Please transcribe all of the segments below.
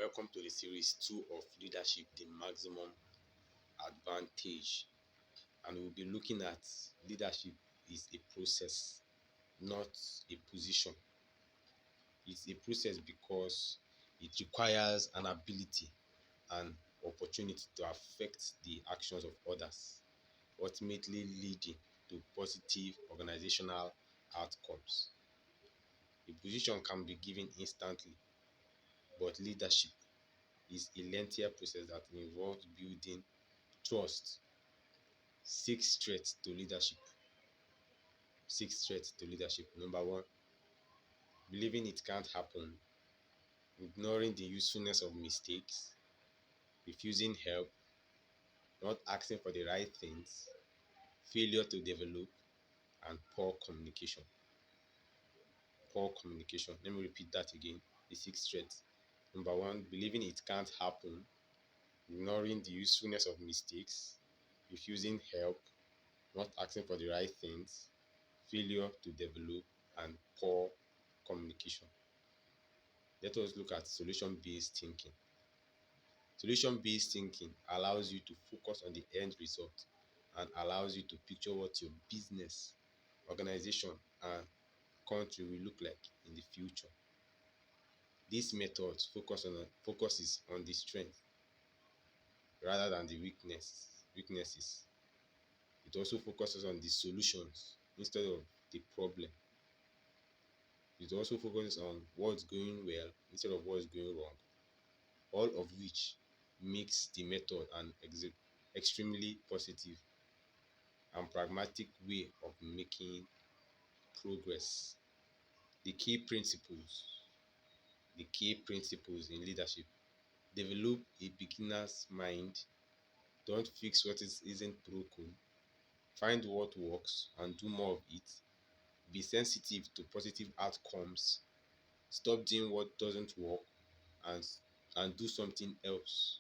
Welcome to the series 2 of Leadership the Maximum Advantage. And we'll be looking at leadership is a process, not a position. It's a process because it requires an ability and opportunity to affect the actions of others, ultimately leading to positive organizational outcomes. A position can be given instantly, but leadership is a lengthier process that involves building trust. Six threats to leadership. Six threats to leadership. Number one, believing it can't happen, ignoring the usefulness of mistakes, refusing help, not asking for the right things, failure to develop, and poor communication. Poor communication. Let me repeat that again. The six threats. Number one, believing it can't happen, ignoring the usefulness of mistakes, refusing help, not asking for the right things, failure to develop, and poor communication. Let us look at solution-based thinking. Solution-based thinking allows you to focus on the end result and allows you to picture what your business, organization, and country will look like in the future. This method focuses on the strength rather than the weaknesses. It also focuses on the solutions instead of the problem. It also focuses on what's going well instead of what's going wrong, all of which makes the method an extremely positive and pragmatic way of making progress. The key principles, the key principles in leadership: develop a beginner's mind, don't fix what isn't broken, find what works and do more of it, be sensitive to positive outcomes, stop doing what doesn't work, and do something else.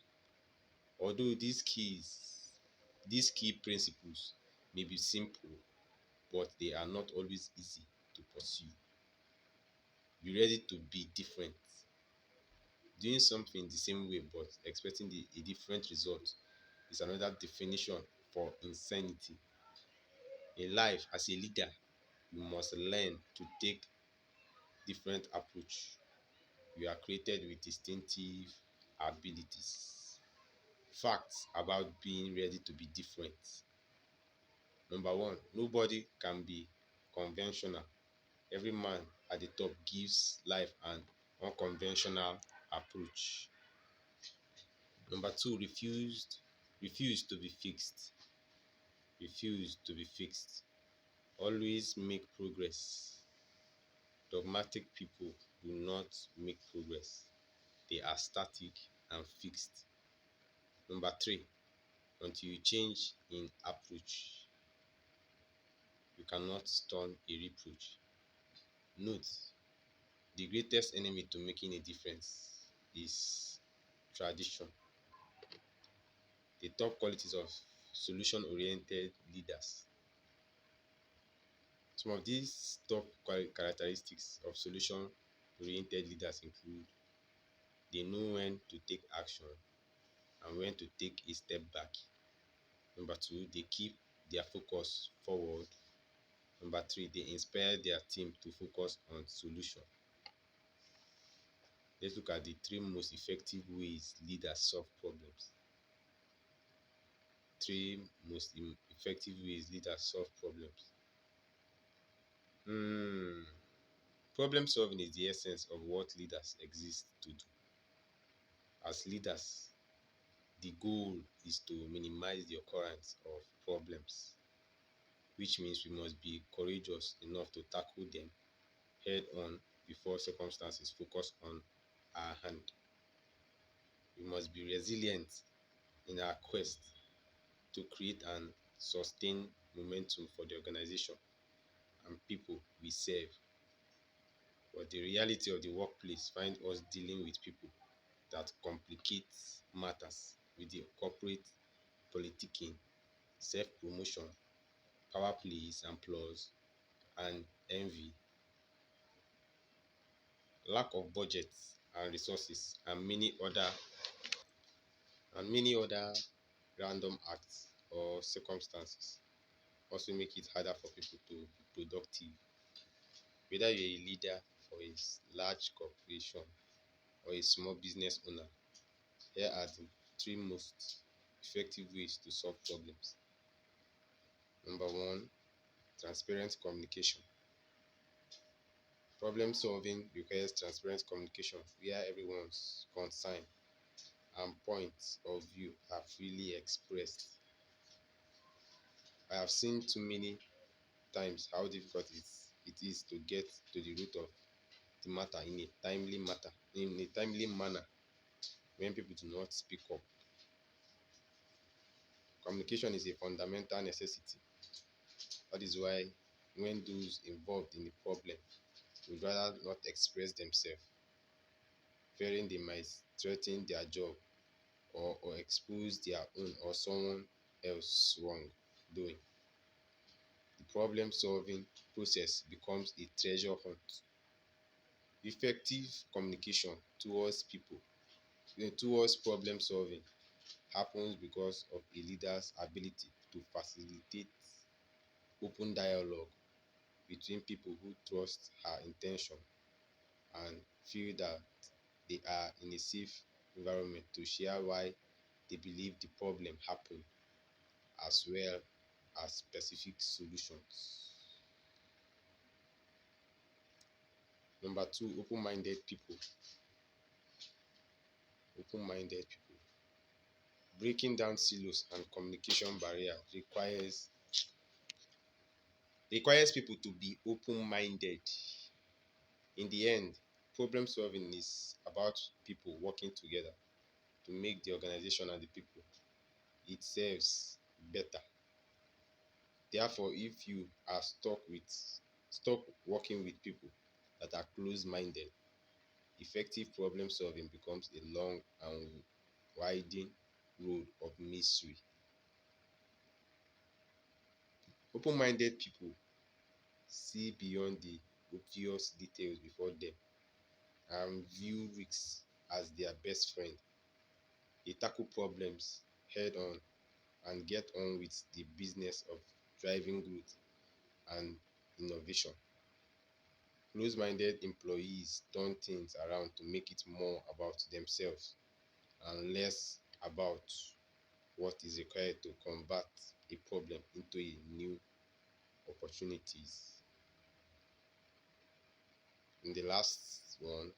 Although these key principles may be simple, but they are not always easy to pursue. Be ready to be different. Doing something the same way but expecting a different result is another definition for insanity. In life, as a leader, you must learn to take different approach. You are created with distinctive abilities. Facts about being ready to be different. Number one, nobody can be conventional. Every man at the top gives life an unconventional approach. Number two, refuse to be fixed. Refuse to be fixed. Always make progress. Dogmatic people do not make progress. They are static and fixed. Number three, until you change in approach, you cannot turn a reproach. Note, the greatest enemy to making a difference is tradition. The top qualities of solution-oriented leaders. Some of these top characteristics of solution-oriented leaders include: they know when to take action and when to take a step back. Number two, they keep their focus forward. Number three, they inspire their team to focus on solution. Let's look at the three most effective ways leaders solve problems. Three most effective ways leaders solve problems. Problem solving is the essence of what leaders exist to do. As leaders, the goal is to minimize the occurrence of problems, which means we must be courageous enough to tackle them head on before circumstances focus on our hand. We must be resilient in our quest to create and sustain momentum for the organization and people we serve. But the reality of the workplace finds us dealing with people that complicate matters with the corporate politicking, self-promotion, power plays and plus, and envy. Lack of budget and resources and many other random acts or circumstances also make it harder for people to be productive. Whether you're a leader for a large corporation or a small business owner, here are the three most effective ways to solve problems. Number one, transparent communication. Problem solving requires transparent communication where everyone's concern and points of view are freely expressed. I have seen too many times how difficult it is to get to the root of the matter in a timely manner when people do not speak up. Communication is a fundamental necessity. That is why when those involved in the problem would rather not express themselves, fearing they might threaten their job or expose their own or someone else wrongdoing, the problem solving process becomes a treasure hunt. Effective communication towards problem solving happens because of a leader's ability to facilitate open dialogue between people who trust her intention and feel that they are in a safe environment to share why they believe the problem happened, as well as specific solutions. Number two, open-minded people. Breaking down silos and communication barriers requires people to be open-minded. In the end, problem solving is about people working together to make the organization and the people it serves better. Therefore, if you are stuck working with people that are close-minded, effective problem solving becomes a long and winding road of misery. Open-minded people see beyond the obvious details before them and view risks as their best friend. They tackle problems head on and get on with the business of driving growth and innovation. Close-minded employees turn things around to make it more about themselves and less about what is required to convert a problem into a new opportunities. In the last one,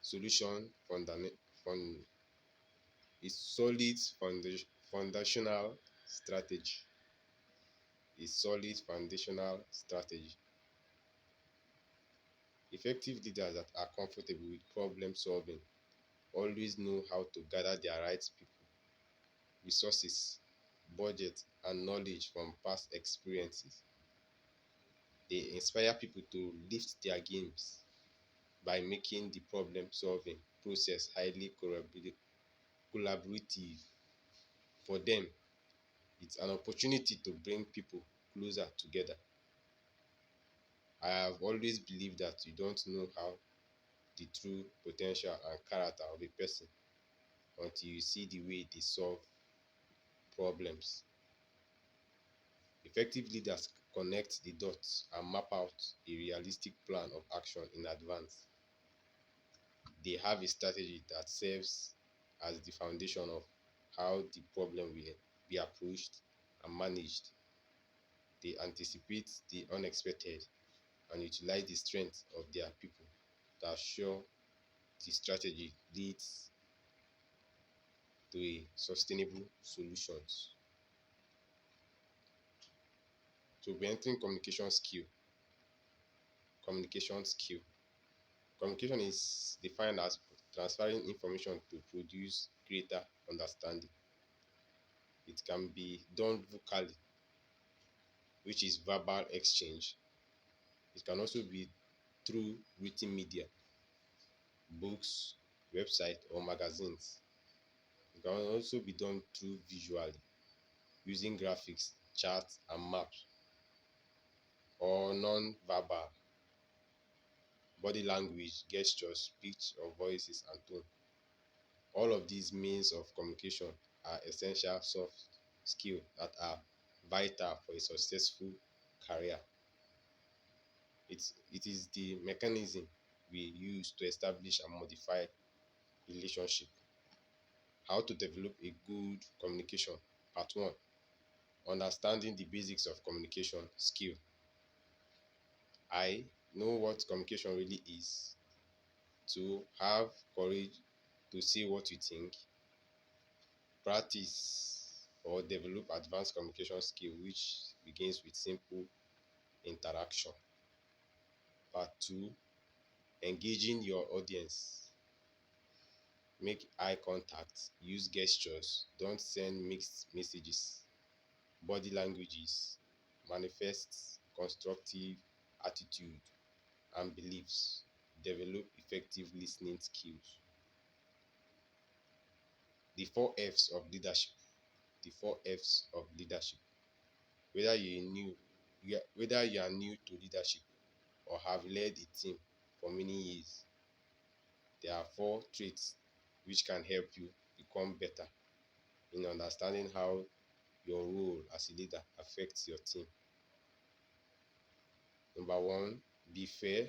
solution fund is solid foundational strategy. A solid foundational strategy. Effective leaders that are comfortable with problem solving always know how to gather their right people, resources, budget, and knowledge from past experiences. They inspire people to lift their games by making the problem solving process highly collaborative. For them, it's an opportunity to bring people closer together. I have always believed that you don't know how the true potential and character of a person until you see the way they solve problems. Effective leaders connect the dots and map out a realistic plan of action in advance. They have a strategy that serves as the foundation of how the problem will be approached and managed. They anticipate the unexpected and utilize the strength of their people to assure the strategy leads to a sustainable solutions. So we're entering communication skill. Communication is defined as transferring information to produce greater understanding. It can be done vocally, which is verbal exchange. It can also be through written media, books, website, or magazines. It can also be done through visually, using graphics, charts, and maps, or non-verbal body language, gestures, pitch of voices, and tone. All of these means of communication are essential soft skills that are vital for a successful career. It is the mechanism we use to establish and modify relationship. How to develop a good communication. Part 1. Understanding the basics of communication skill. I know what communication really is. To have courage to say what you think. Practice or develop advanced communication skill which begins with simple interaction. Part 2. Engaging your audience. Make eye contact, use gestures, don't send mixed messages. Body languages, manifest constructive attitude and beliefs. Develop effective listening skills. The 4 F's of leadership. The 4 F's of leadership. Whether whether you are new to leadership or have led a team for many years, there are 4 traits which can help you become better in understanding how your role as a leader affects your team. Number 1, be fair.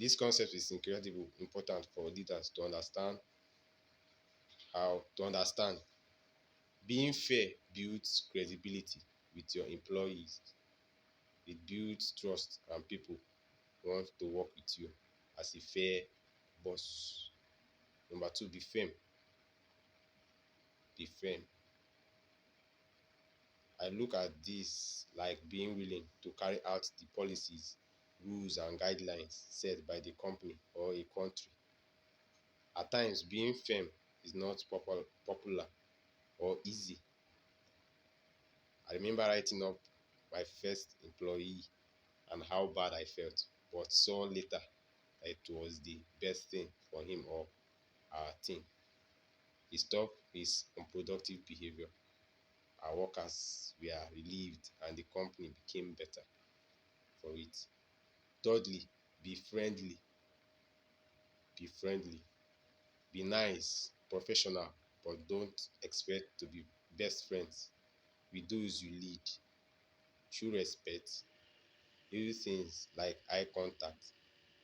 This concept is incredibly important for leaders to understand. Being fair builds credibility with your employees. It builds trust and people want to work with you as a fair boss. Number 2, be firm. Be firm. I look at this like being willing to carry out the policies, rules, and guidelines set by the company or a country. At times, being firm is not popular or easy. I remember writing up my first employee and how bad I felt, but saw later that it was the best thing for him or our team. He stopped his unproductive behavior. Our workers were relieved and the company became better for it. Thirdly, be friendly. Be friendly. Be nice, professional, but don't expect to be best friends with those you lead. Show respect. Little things like eye contact,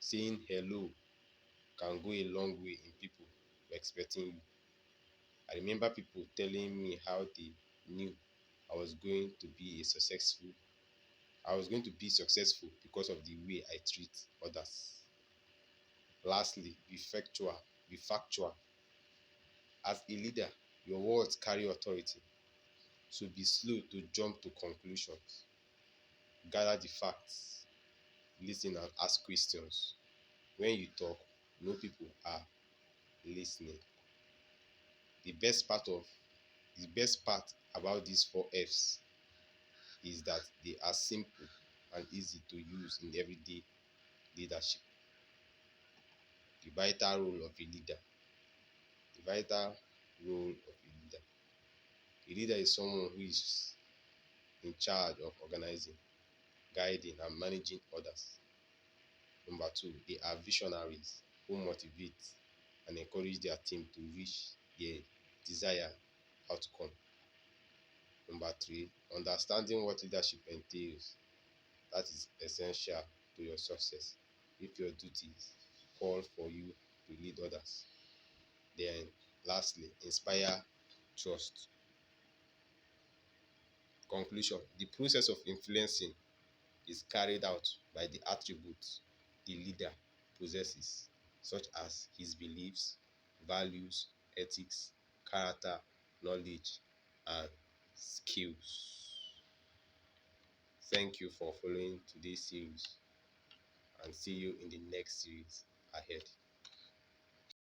saying hello can go a long way in people expecting you. I remember people telling me how they knew I was going to be successful. I was going to be successful because of the way I treat others. Lastly, be factual. Be factual. As a leader, your words carry authority. So be slow to jump to conclusions. Gather the facts. Listen and ask questions. When you talk, know people are listening. The best part of the best part about these 4 F's is that they are simple and easy to use in everyday leadership. The vital role of a leader. The vital role of a leader. A leader is someone who is in charge of organizing, guiding, and managing others. Number 2, they are visionaries who motivate and encourage their team to reach their desired outcome. Number 3, understanding what leadership entails. That is essential to your success. If your duties call for you to lead others. Then, lastly, inspire trust. Conclusion. The process of influencing is carried out by the attributes the leader possesses, such as his beliefs, values, ethics, character, knowledge, and skills. Thank you for following today's series and see you in the next series ahead.